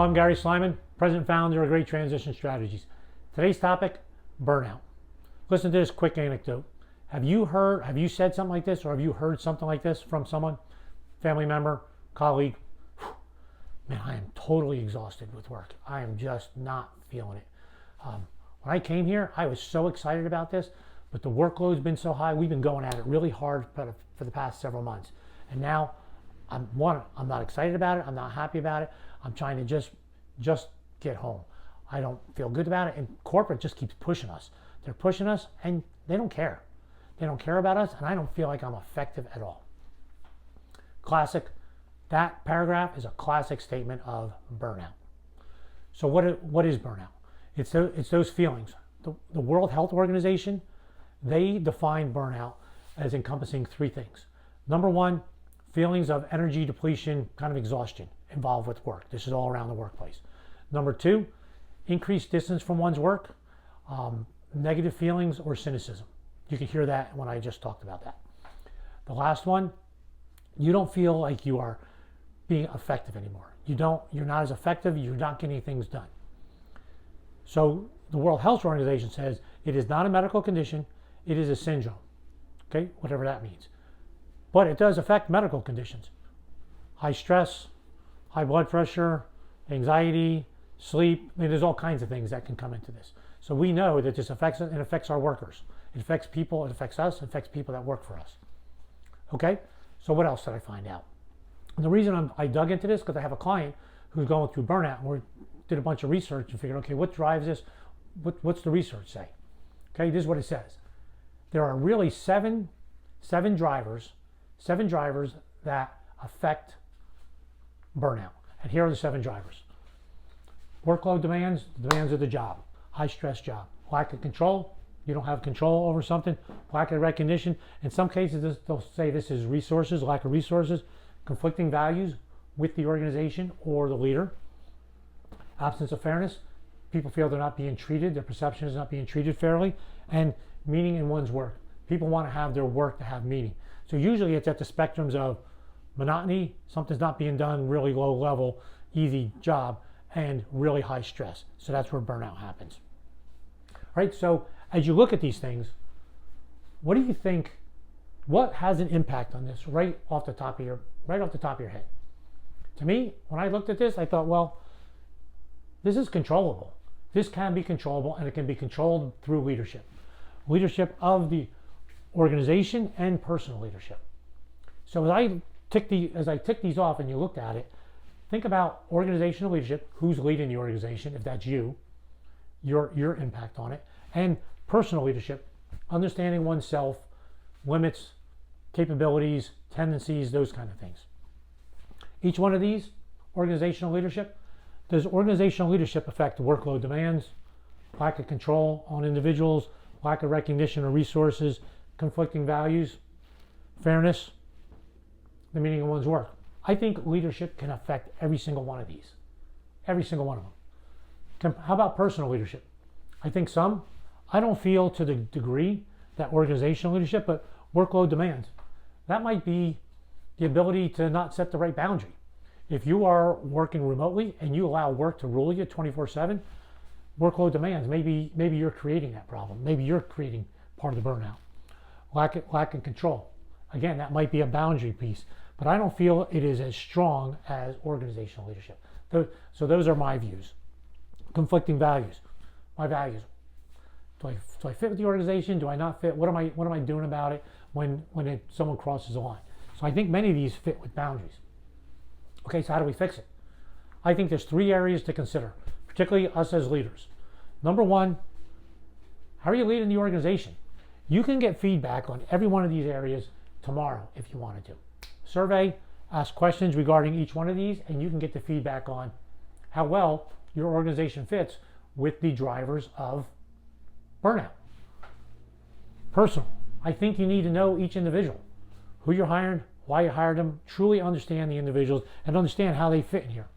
I'm Gary Slyman, president and founder of Great Transition Strategies. Today's topic, burnout. Listen to this quick anecdote. Have you said something like this, or have you heard something like this from someone, family member, colleague? Man, I am totally exhausted with work. I am just not feeling it. When I came here, I was so excited about this, but the workload's been so high. We've been going at it really hard for the past several months. And now, I'm not excited about it. I'm not happy about it. I'm trying to just get home. I don't feel good about it. And corporate just keeps pushing us. They're pushing us, and they don't care. They don't care about us, and I don't feel like I'm effective at all. Classic. That paragraph is a classic statement of burnout. So what is burnout? It's those feelings. The World Health Organization, they define burnout as encompassing three things. Number one, feelings of energy depletion, kind of exhaustion involved with work. This is all around the workplace. Number two, increased distance from one's work, negative feelings or cynicism. You can hear that when I just talked about that. The last one, you don't feel like you are being effective anymore. You're not as effective, you're not getting things done. So the World Health Organization says it is not a medical condition, it is a syndrome. Okay, whatever that means. But it does affect medical conditions. High stress, high blood pressure, anxiety, sleep. I mean, there's all kinds of things that can come into this. So we know that this affects it and affects our workers. It affects people, it affects us, it affects people that work for us. Okay, so what else did I find out? And the reason I dug into this because I have a client who's going through burnout, and we did a bunch of research and figured, okay, what drives this? What's the research say? Okay, this is what it says. There are really seven drivers that affect burnout. And here are the 7 drivers. Workload demands, the demands of the job. High stress job. Lack of control, you don't have control over something. Lack of recognition. In some cases, they'll say this is resources, lack of resources. Conflicting values with the organization or the leader. Absence of fairness. People feel they're not being treated, their perception is not being treated fairly. And meaning in one's work. People want to have their work to have meaning. So usually it's at the spectrums of monotony, something's not being done, really low level, easy job, and really high stress. So that's where burnout happens. All right, so as you look at these things, what do you think, what has an impact on this right off the top of your head? To me, when I looked at this, I thought, well, this is controllable. This can be controllable, and it can be controlled through leadership. Leadership of the organization and personal leadership. So as I tick these off and you looked at it, think about organizational leadership, who's leading the organization, if that's you, your impact on it, and personal leadership, understanding oneself, limits, capabilities, tendencies, those kind of things. Each one of these, organizational leadership, does organizational leadership affect workload demands, lack of control on individuals, lack of recognition of resources, conflicting values, fairness, the meaning of one's work? I think leadership can affect every single one of these. Every single one of them. How about personal leadership? I think some. I don't feel to the degree that organizational leadership, but workload demands. That might be the ability to not set the right boundary. If you are working remotely and you allow work to rule you 24/7, workload demands, maybe you're creating that problem. Maybe you're creating part of the burnout. Lack of control. Again, that might be a boundary piece, but I don't feel it is as strong as organizational leadership. So those are my views. Conflicting values. My values. Do I fit with the organization? Do I not fit? What am I doing about it when someone crosses the line? So I think many of these fit with boundaries. Okay, so how do we fix it? I think there's 3 areas to consider, particularly us as leaders. Number one, how are you leading the organization? You can get feedback on every one of these areas tomorrow if you wanted to. Survey, ask questions regarding each one of these, and you can get the feedback on how well your organization fits with the drivers of burnout. Personal. I think you need to know each individual, who you're hiring, why you hired them, truly understand the individuals and understand how they fit in here.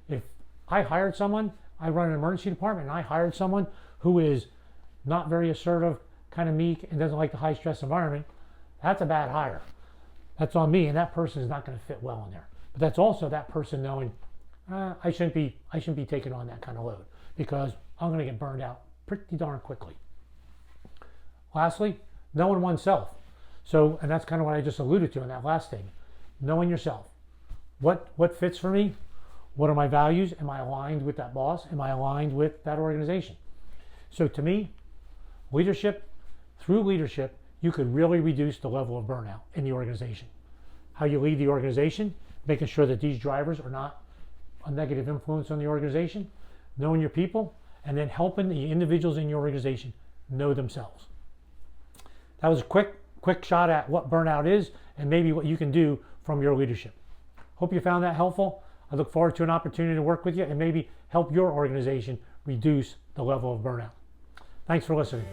If I hired someone, I run an emergency department, and I hired someone who is not very assertive, kind of meek, and doesn't like the high stress environment, that's a bad hire. That's on me, and that person is not going to fit well in there. But that's also that person knowing I shouldn't be taking on that kind of load because I'm going to get burned out pretty darn quickly. Lastly, knowing oneself. So, and that's kind of what I just alluded to in that last thing. Knowing yourself. What fits for me? What are my values? Am I aligned with that boss? Am I aligned with that organization? So to me, through leadership, you could really reduce the level of burnout in the organization. How you lead the organization, making sure that these drivers are not a negative influence on the organization, knowing your people, and then helping the individuals in your organization know themselves. That was a quick shot at what burnout is and maybe what you can do from your leadership. Hope you found that helpful. I look forward to an opportunity to work with you and maybe help your organization reduce the level of burnout. Thanks for listening.